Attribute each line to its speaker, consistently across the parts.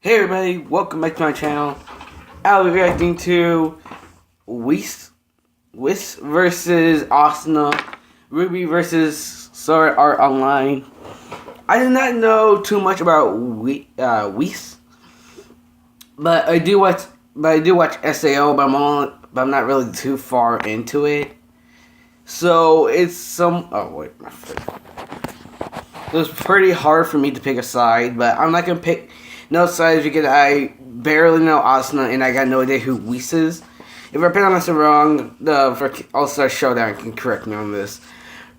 Speaker 1: Hey everybody, welcome back to my channel. I'll be reacting to Weiss versus Asana, Ruby versus Sword Art Online. I do not know too much about Weiss, but I do watch SAO, but I'm not really too far into it. So it's it was pretty hard for me to pick a side, but I'm not gonna pick no sides because I barely know Asana and I got no idea who Weiss is. If I pronounce it wrong, the All-Star Showdown can correct me on this.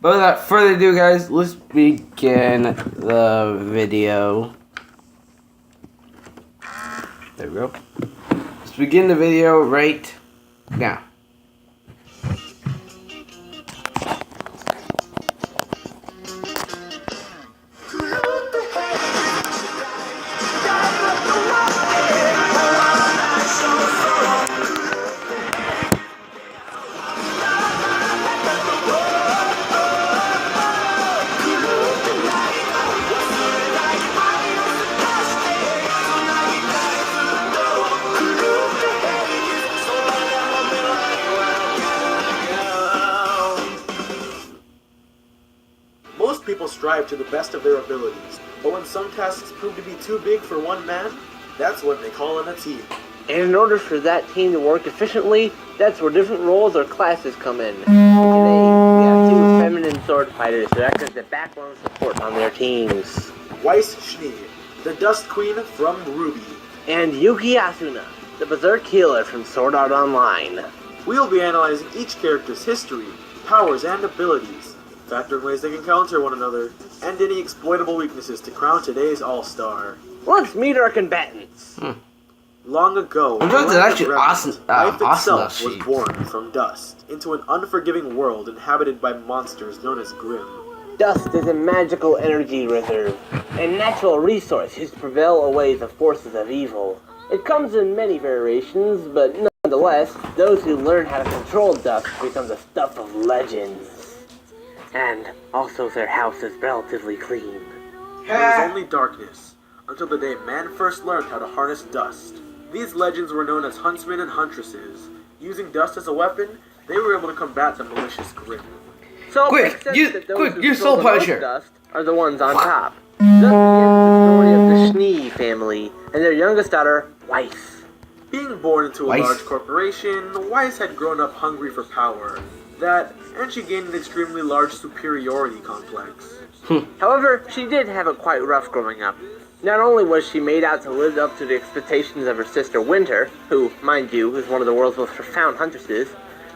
Speaker 1: But without further ado, guys, let's begin the video. There we go. Let's begin the video right now.
Speaker 2: Most people strive to the best of their abilities, but when some tasks prove to be too big for one man, that's when they call in a team.
Speaker 3: And in order for that team to work efficiently, that's where different roles or classes come in. Today, we have two feminine sword fighters who act as the backbone support on their teams.
Speaker 2: Weiss, the Dust Queen from Ruby.
Speaker 3: And Yuki Asuna, the Berserk Healer from Sword Art Online.
Speaker 2: We'll be analyzing each character's history, powers, and abilities, factoring ways they can counter one another, and any exploitable weaknesses to crown today's All-Star.
Speaker 3: Let's meet our combatants.
Speaker 2: Long ago,
Speaker 1: I'm sure that's actually
Speaker 2: life itself
Speaker 1: Asuna
Speaker 2: was born from dust, into an unforgiving world inhabited by monsters known as Grimm.
Speaker 3: Dust is a magical energy reserve, a natural resource used to prevail away the forces of evil. It comes in many variations, but nonetheless, those who learn how to control dust become the stuff of legends. And also their house is relatively clean.
Speaker 2: There was only darkness, until the day man first learned how to harness dust. These legends were known as huntsmen and huntresses. Using dust as a weapon, they were able to combat the malicious Grimm.
Speaker 3: So
Speaker 1: Quick,
Speaker 3: it makes sense
Speaker 1: you-
Speaker 3: that those
Speaker 1: quick,
Speaker 3: who
Speaker 1: you
Speaker 3: stole
Speaker 1: soul
Speaker 3: the most
Speaker 1: puncher.
Speaker 3: dust are the ones on top. Thus begins the story of the Schnee family and their youngest daughter, Weiss.
Speaker 2: Being born into a
Speaker 1: Weiss.
Speaker 2: large corporation, Weiss had grown up hungry for power. And she gained an extremely large superiority complex.
Speaker 3: However, she did have it quite rough growing up. Not only was she made out to live up to the expectations of her sister Winter, who, mind you, is one of the world's most profound huntresses,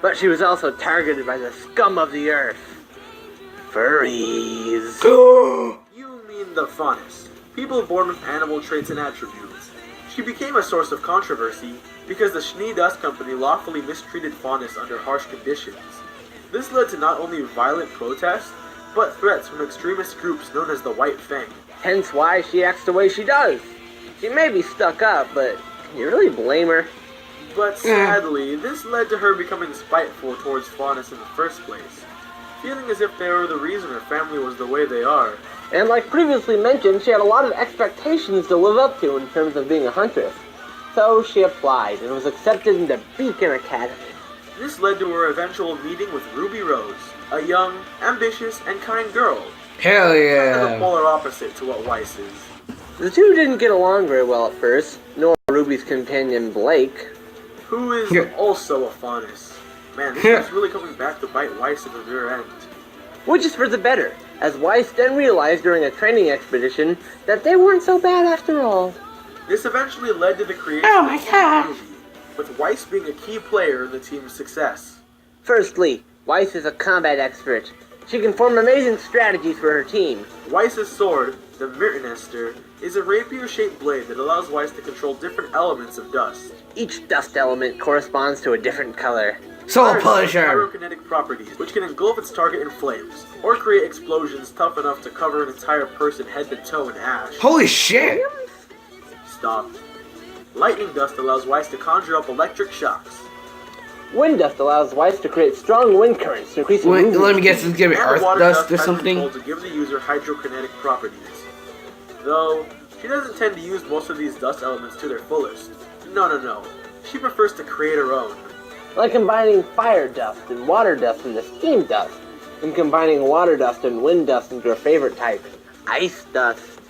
Speaker 3: but she was also targeted by the scum of the earth. Furries.
Speaker 2: You mean the Faunus, people born with animal traits and attributes. She became a source of controversy because the Schnee Dust Company lawfully mistreated Faunus under harsh conditions. This led to not only violent protests, but threats from extremist groups known as the White Fang.
Speaker 3: Hence why she acts the way she does. She may be stuck up, but can you really blame her?
Speaker 2: But sadly, this led to her becoming spiteful towards Faunus in the first place, feeling as if they were the reason her family was the way they are.
Speaker 3: And like previously mentioned, she had a lot of expectations to live up to in terms of being a huntress. So she applied and was accepted into Beacon Academy.
Speaker 2: This led to her eventual meeting with Ruby Rose, a young, ambitious, and kind girl.
Speaker 1: Hell
Speaker 2: Kind of the
Speaker 1: yeah.
Speaker 2: polar opposite to what Weiss is.
Speaker 3: The two didn't get along very well at first, nor Ruby's companion Blake.
Speaker 2: Who is
Speaker 1: Yeah.
Speaker 2: also a Faunus. Man, this is really coming back to bite Weiss in the rear end.
Speaker 3: Which is for the better, as Weiss then realized during a training expedition that they weren't so bad after all.
Speaker 2: This eventually led to the creation
Speaker 1: Oh my
Speaker 2: of
Speaker 1: gosh.
Speaker 2: Ruby, with Weiss being a key player in the team's success.
Speaker 3: Firstly, Weiss is a combat expert. She can form amazing strategies for her team.
Speaker 2: Weiss's sword, the Mirtnester, is a rapier-shaped blade that allows Weiss to control different elements of dust.
Speaker 3: Each dust element corresponds to a different color.
Speaker 1: Soul
Speaker 2: Fire has
Speaker 1: Punisher.
Speaker 2: pyrokinetic properties, which can engulf its target in flames, or create explosions tough enough to cover an entire person head to toe in ash.
Speaker 1: Holy shit.
Speaker 2: Stop. Lightning dust allows Weiss to conjure up electric shocks.
Speaker 3: Wind dust allows Weiss to create strong wind currents to increase
Speaker 1: Wait,
Speaker 3: movement
Speaker 1: let me guess, it's gonna be
Speaker 2: And
Speaker 1: earth
Speaker 2: water
Speaker 1: dust or
Speaker 2: has
Speaker 1: something?
Speaker 2: control to give the user hydrokinetic properties. Though, She doesn't tend to use most of these dust elements to their fullest. No. She prefers to create her own.
Speaker 3: Like combining fire dust and water dust into steam dust, and combining water dust and wind dust into her favorite type, ice dust.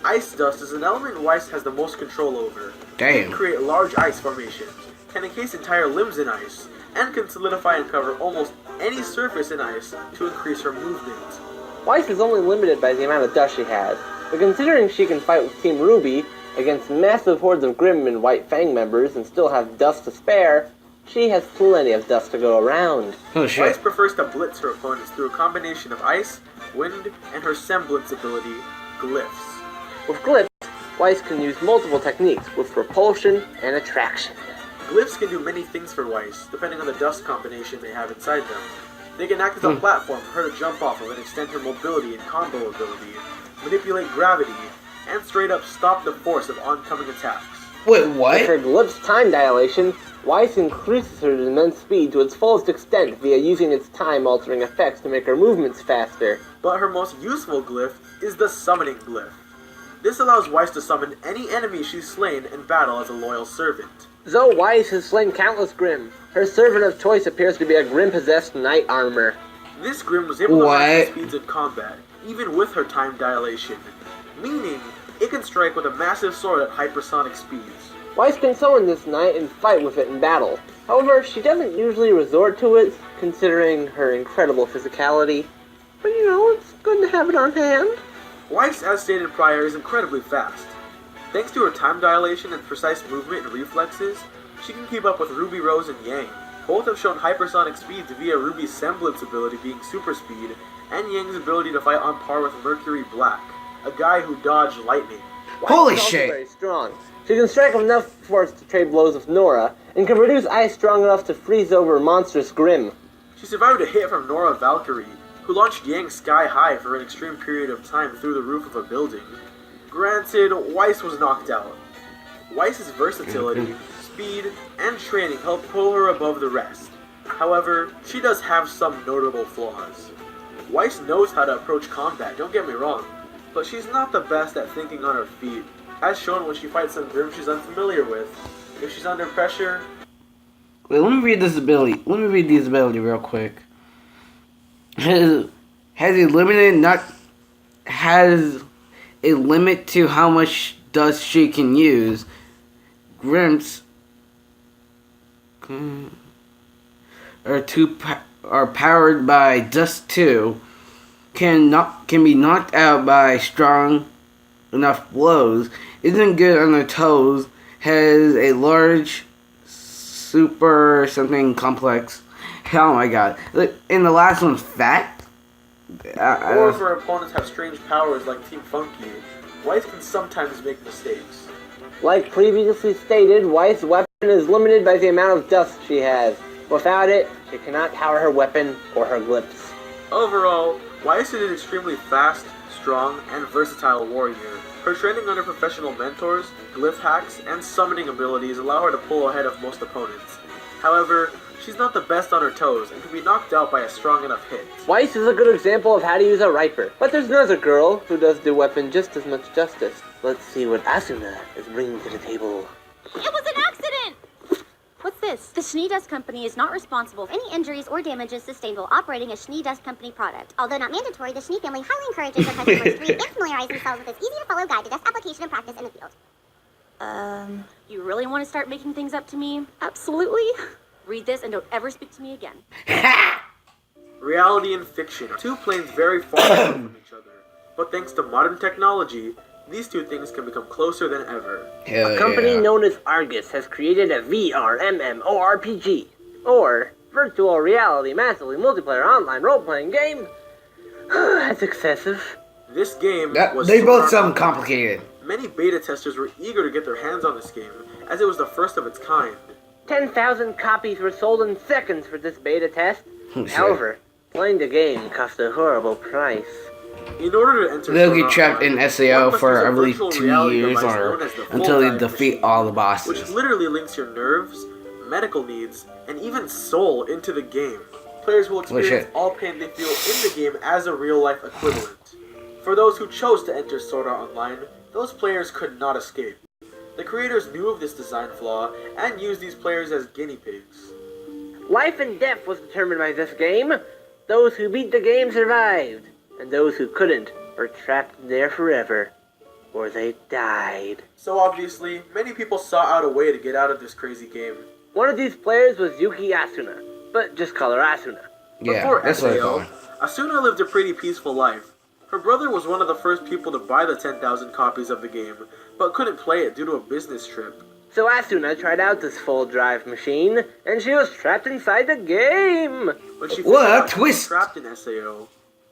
Speaker 2: Ice dust is an element Weiss has the most control over.
Speaker 1: Damn.
Speaker 2: It can create large ice formations, can encase entire limbs in ice, and can solidify and cover almost any surface in ice to increase her movement.
Speaker 3: Weiss is only limited by the amount of dust she has, but considering she can fight with Team Ruby against massive hordes of Grimm and White Fang members and still have dust to spare, she has plenty of dust to go around.
Speaker 1: Oh shit.
Speaker 2: Weiss prefers to blitz her opponents through a combination of ice, wind, and her semblance ability, glyphs.
Speaker 3: With glyphs, Weiss can use multiple techniques with repulsion and attraction.
Speaker 2: Glyphs can do many things for Weiss, depending on the dust combination they have inside them. They can act as a platform for her to jump off of and extend her mobility and combo ability, manipulate gravity, and straight up stop the force of oncoming attacks.
Speaker 1: Wait,
Speaker 3: With
Speaker 1: what?
Speaker 3: her glyph's time dilation, Weiss increases her immense speed to its fullest extent via using its time-altering effects to make her movements faster.
Speaker 2: But her most useful glyph is the summoning glyph. This allows Weiss to summon any enemy she's slain in battle as a loyal servant.
Speaker 3: Though Weiss has slain countless Grimm, her servant of choice appears to be a Grimm-possessed knight armor.
Speaker 2: This Grimm was able to match
Speaker 1: What?
Speaker 2: the speeds in combat, even with her time dilation, meaning it can strike with a massive sword at hypersonic speeds.
Speaker 3: Weiss can summon this knight and fight with it in battle. However, she doesn't usually resort to it, considering her incredible physicality. But it's good to have it on hand.
Speaker 2: Weiss, as stated prior, is incredibly fast. Thanks to her time dilation and precise movement and reflexes, she can keep up with Ruby Rose and Yang. Both have shown hypersonic speeds via Ruby's semblance ability being super speed, and Yang's ability to fight on par with Mercury Black, a guy who dodged lightning.
Speaker 3: Weiss
Speaker 1: Holy
Speaker 3: is also
Speaker 1: shit.
Speaker 3: very strong. She can strike with enough force to trade blows with Nora, and can produce ice strong enough to freeze over monstrous Grimm.
Speaker 2: She survived a hit from Nora Valkyrie, who launched Yang sky high for an extreme period of time through the roof of a building. Granted, Weiss was knocked out. Weiss's versatility, speed, and training help pull her above the rest. However, she does have some notable flaws. Weiss knows how to approach combat, don't get me wrong, but she's not the best at thinking on her feet, as shown when she fights some Grimm she's unfamiliar with. If she's under pressure...
Speaker 1: Wait, let me read this ability. Let me read this ability real quick. Has a limit to how much dust she can use. Grimps are powered by dust 2. Can be knocked out by strong enough blows. Isn't good on their toes. Has a large super something complex. Oh my god! And the last one's fat.
Speaker 2: Or if her opponents have strange powers like Team Funky, Weiss can sometimes make mistakes.
Speaker 3: Like previously stated, Weiss' weapon is limited by the amount of dust she has. Without it, she cannot power her weapon or her glyphs.
Speaker 2: Overall, Weiss is an extremely fast, strong, and versatile warrior. Her training under professional mentors, glyph hacks, and summoning abilities allow her to pull ahead of most opponents. However, she's not the best on her toes and can be knocked out by a strong enough hit.
Speaker 3: Weiss is a good example of how to use a Riper, but there's another girl who does the weapon just as much justice. Let's see what Asuna is bringing to the table.
Speaker 4: It was an accident! What's this? The Schnee Dust Company is not responsible for any injuries or damages sustained while operating a Schnee Dust Company product. Although not mandatory, the Schnee family highly encourages their customers to read and familiarize themselves with this easy-to-follow guide to dust application and practice in the field.
Speaker 5: You really want to start making things up to me? Absolutely. Read this and don't ever speak to me again.
Speaker 2: Reality and fiction are two planes very far apart from each other, but thanks to modern technology, these two things can become closer than ever.
Speaker 1: Hell
Speaker 3: A company
Speaker 1: yeah.
Speaker 3: known as Argus has created a VR MMORPG, or virtual reality massively multiplayer online role-playing game. That's excessive.
Speaker 2: This game was
Speaker 1: They both
Speaker 2: super
Speaker 1: sound
Speaker 2: complicated.
Speaker 1: complicated.
Speaker 2: Many beta testers were eager to get their hands on this game, as it was the first of its kind.
Speaker 3: 10,000 copies were sold in seconds for this beta test.
Speaker 1: Oh, shit.
Speaker 3: However, playing the game cost a horrible price.
Speaker 2: In order to enter
Speaker 1: They'll
Speaker 2: Sword
Speaker 1: get
Speaker 2: Art
Speaker 1: trapped
Speaker 2: Online,
Speaker 1: in SAO
Speaker 2: one must
Speaker 1: for
Speaker 2: use a
Speaker 1: I believe
Speaker 2: virtual
Speaker 1: 2
Speaker 2: reality
Speaker 1: years
Speaker 2: device
Speaker 1: or
Speaker 2: known as the
Speaker 1: until they
Speaker 2: full
Speaker 1: defeat
Speaker 2: dive
Speaker 1: all the
Speaker 2: machine, which
Speaker 1: bosses.
Speaker 2: literally links your nerves, medical needs, and even soul into the game. Players will experience
Speaker 1: shit.
Speaker 2: all pain they feel in the game as a real-life equivalent. For those who chose to enter Sword Art Online, Those players could not escape. The creators knew of this design flaw and used these players as guinea pigs.
Speaker 3: Life and death was determined by this game. Those who beat the game survived, and those who couldn't were trapped there forever, or they died.
Speaker 2: So obviously, many people sought out a way to get out of this crazy game.
Speaker 3: One of these players was Yuki Asuna, but just call her Asuna.
Speaker 1: Yeah,
Speaker 2: Before
Speaker 1: that's what I
Speaker 2: SAO,
Speaker 1: thought.
Speaker 2: Asuna lived a pretty peaceful life. Her brother was one of the first people to buy the 10,000 copies of the game, but couldn't play it due to a business trip.
Speaker 3: So Asuna tried out this full drive machine, and she was trapped inside the game.
Speaker 2: When she
Speaker 1: What
Speaker 2: figured
Speaker 1: a
Speaker 2: out she was
Speaker 1: twist!
Speaker 2: trapped in SAO,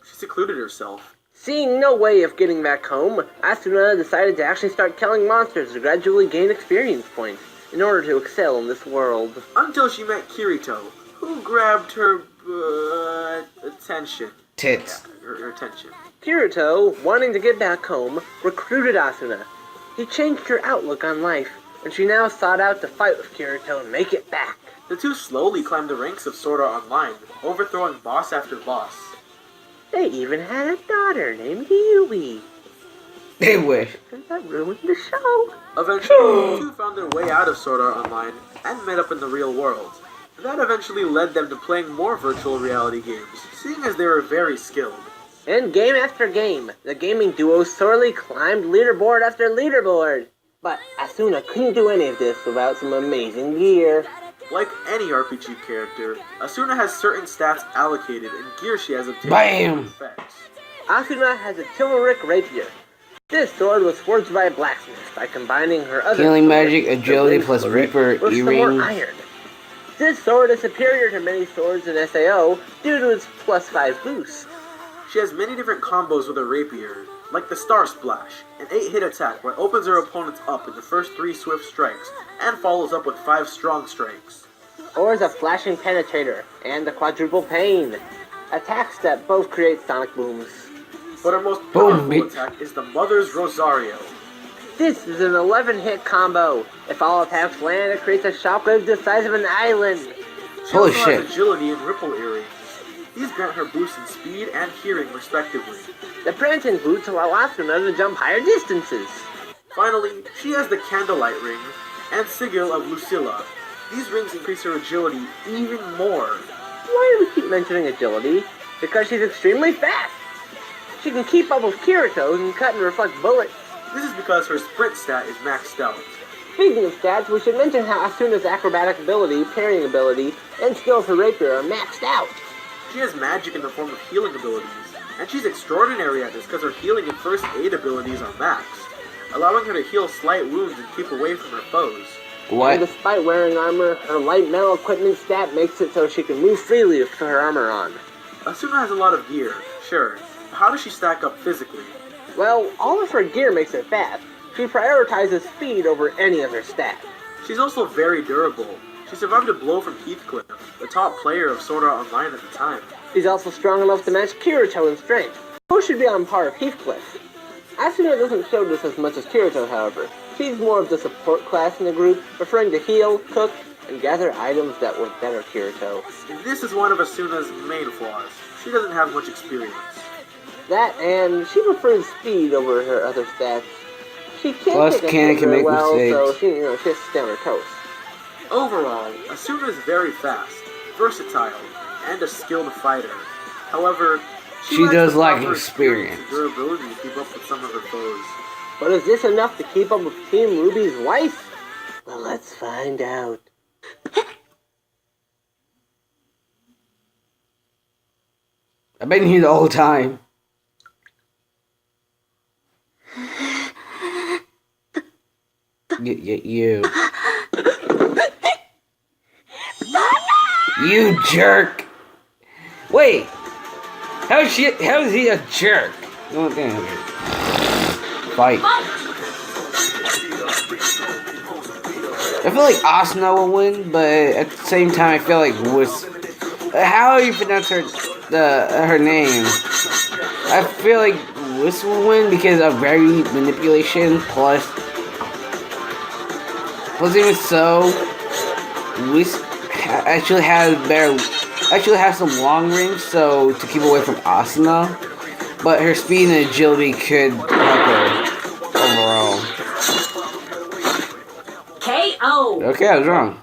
Speaker 2: she secluded herself.
Speaker 3: Seeing no way of getting back home, Asuna decided to actually start killing monsters to gradually gain experience points in order to excel in this world.
Speaker 2: Until she met Kirito, who grabbed her attention.
Speaker 1: Tits.
Speaker 2: Yeah, her attention.
Speaker 3: Kirito, wanting to get back home, recruited Asuna. He changed her outlook on life, and she now sought out to fight with Kirito and make it back.
Speaker 2: The two slowly climbed the ranks of Sword Art Online, overthrowing boss after boss.
Speaker 3: They even had a daughter named Yui.
Speaker 1: They wish.
Speaker 3: That ruined the show.
Speaker 2: Eventually, the two found their way out of Sword Art Online and met up in the real world. That eventually led them to playing more virtual reality games, seeing as they were very skilled.
Speaker 3: And game after game, the gaming duo sorely climbed leaderboard after leaderboard. But Asuna couldn't do any of this without some amazing gear.
Speaker 2: Like any RPG character, Asuna has certain stats allocated and gear she has obtained.
Speaker 1: Bam!
Speaker 2: from effects.
Speaker 3: Asuna has a chivalric rapier. This sword was forged by a blacksmith by combining her other
Speaker 1: Healing
Speaker 3: sword,
Speaker 1: magic,
Speaker 3: the
Speaker 1: agility
Speaker 3: blade
Speaker 1: plus
Speaker 3: sword,
Speaker 1: Reaper
Speaker 3: with some more
Speaker 1: earring.
Speaker 3: iron. This sword is superior to many swords in SAO due to its +5 boost.
Speaker 2: She has many different combos with her rapier, like the Star Splash, an 8-hit attack where it opens her opponents up in the first 3 swift strikes, and follows up with 5 strong strikes.
Speaker 3: Or is a flashing penetrator and the quadruple pain. Attacks that both create sonic booms.
Speaker 2: But her most
Speaker 1: Boom,
Speaker 2: powerful
Speaker 1: bitch.
Speaker 2: attack is the Mother's Rosario.
Speaker 3: This is an 11-hit combo. If all attacks land, it creates a shockwave the size of an island.
Speaker 2: She
Speaker 1: Holy
Speaker 2: also
Speaker 1: shit.
Speaker 2: has agility and ripple earrings. These grant her boosts in speed and hearing respectively.
Speaker 3: The prancing boots allow Asuna to jump higher distances.
Speaker 2: Finally, she has the Candlelight Ring and Sigil of Lucilla. These rings increase her agility even more.
Speaker 3: Why do we keep mentioning agility? Because she's extremely fast. She can keep up with Kirito's and cut and reflect bullets.
Speaker 2: This is because her sprint stat is maxed out.
Speaker 3: Speaking of stats, we should mention how Asuna's acrobatic ability, parrying ability, and skill for rapier are maxed out.
Speaker 2: She has magic in the form of healing abilities, and she's extraordinary at this because her healing and first aid abilities are maxed, allowing her to heal slight wounds and keep away from her foes.
Speaker 3: And
Speaker 1: What?
Speaker 3: despite wearing armor, her light metal equipment stat makes it so she can move freely with her armor on.
Speaker 2: Asuna has a lot of gear, sure, but how does she stack up physically?
Speaker 3: Well, all of her gear makes her fast. She prioritizes speed over any other stat.
Speaker 2: She's also very durable. She survived a blow from Heathcliff, the top player of Sword Art Online at the time.
Speaker 3: She's also strong enough to match Kirito in strength. Who should be on par with Heathcliff? Asuna doesn't show this as much as Kirito, however. She's more of the support class in the group, preferring to heal, cook, and gather items that would better Kirito.
Speaker 2: This is one of Asuna's main flaws. She doesn't have much experience.
Speaker 3: That, and she prefers speed over her other stats. She can't
Speaker 1: Plus,
Speaker 3: take a
Speaker 1: Cannon
Speaker 3: hit
Speaker 1: can
Speaker 3: very
Speaker 1: make
Speaker 3: well, so
Speaker 1: mistakes.
Speaker 3: she has to stay on her toes.
Speaker 2: Overall, Asuna is very fast, versatile, and a skilled fighter. However,
Speaker 1: She
Speaker 2: lacks
Speaker 1: does
Speaker 2: the
Speaker 1: lack
Speaker 2: proper
Speaker 1: experience.
Speaker 2: and durability to keep up with some of her foes.
Speaker 3: But is this enough to keep up with Team Ruby's Weiss? Well, let's find out.
Speaker 1: I've been here the whole time. You. You jerk. Wait. How is he a jerk? Oh, damn. Fight. I feel like Asuna will win, but at the same time I feel like Weiss. How do you pronounce her name? I feel like Weiss will win because of very manipulation plus even so, Weiss actually has some long range, so to keep away from Asuna, but her speed and agility could help her overall.
Speaker 5: KO.
Speaker 1: Okay, I was wrong.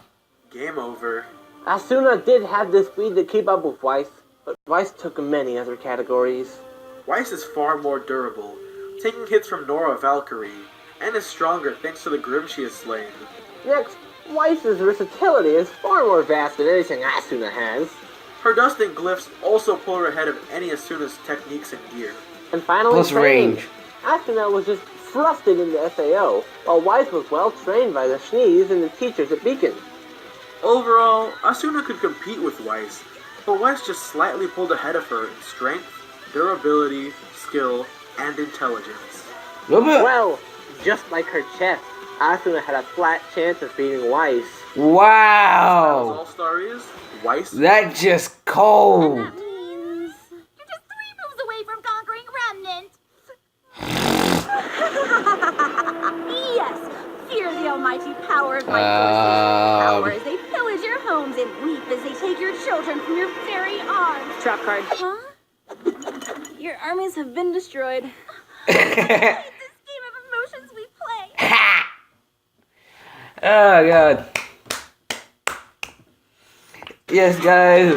Speaker 2: Game over.
Speaker 3: Asuna did have the speed to keep up with Weiss, but Weiss took many other categories.
Speaker 2: Weiss is far more durable, taking hits from Nora Valkyrie, and is stronger thanks to the Grim she has slain.
Speaker 3: Next, Weiss's versatility is far more vast than anything Asuna has.
Speaker 2: Her dust and glyphs also pull her ahead of any Asuna's techniques and gear.
Speaker 3: And finally,
Speaker 1: Plus
Speaker 3: training.
Speaker 1: range.
Speaker 3: Asuna was just thrusted into SAO, while Weiss was well trained by the Shnees and the teachers at Beacon.
Speaker 2: Overall, Asuna could compete with Weiss, but Weiss just slightly pulled ahead of her in strength, durability, skill, and intelligence.
Speaker 3: Well, just like her chest, Asuna had a flat chance of beating Weiss.
Speaker 2: As
Speaker 1: Wow!
Speaker 2: All-Star is, Weiss
Speaker 1: That just
Speaker 4: And
Speaker 1: cold.
Speaker 4: that means you're just 3 moves away from conquering Remnant.
Speaker 5: Yes, fear the almighty power of my forces. Power as they pillage your homes and weep as they take your children from your very arms. Trap card. Huh? Your armies have been destroyed.
Speaker 4: This game of emotions we play.
Speaker 1: Oh god. Yes, guys.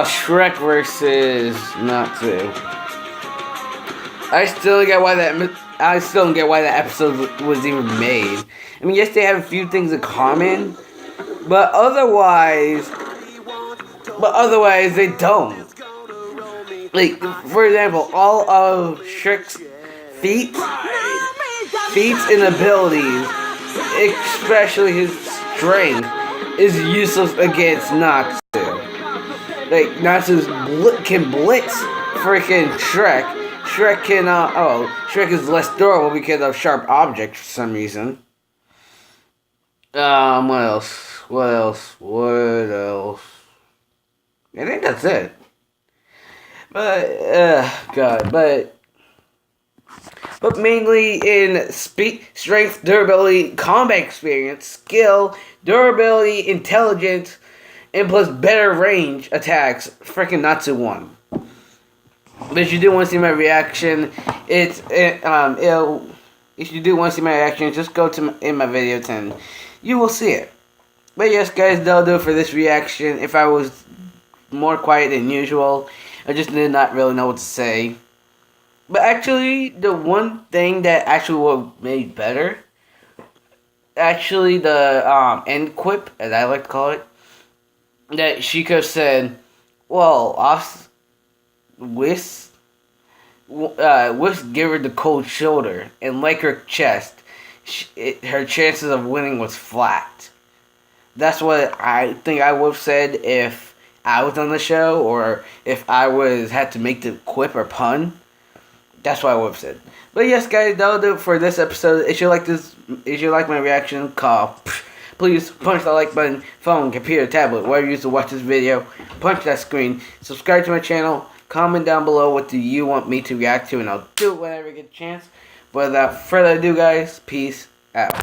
Speaker 1: Shrek versus Natsu. I still don't get why that episode was even made. I mean, yes, they have a few things in common, but otherwise they don't. Like, for example, all of Shrek's feats and abilities, especially his strength, is useless against Natsu. Like, Natsu can blitz freaking Shrek. Shrek cannot. Shrek is less durable because of sharp objects for some reason. What else? I think that's it. But mainly in speed, strength, durability, combat experience, skill, durability, intelligence, and plus better range attacks, freaking Natsu won. But if you do want to see my reaction, if you do want to see my reaction, just go to in my videos and you will see it. But yes, guys, that'll do it for this reaction. If I was more quiet than usual, I just did not really know what to say. But actually, the one thing that actually what made better, actually the end quip, as I like to call it, that she could have said, well, Weiss gave her the cold shoulder, and like her chest, her chances of winning was flat. That's what I think I would have said if I was on the show, or if I had to make the quip or pun. That's what I would have said. But yes, guys, that'll do it for this episode. If you like my reaction, please punch that like button, phone, computer, tablet, whatever you use to watch this video. Punch that screen. Subscribe to my channel. Comment down below what do you want me to react to, and I'll do it whenever I get a chance. But without further ado, guys, peace out.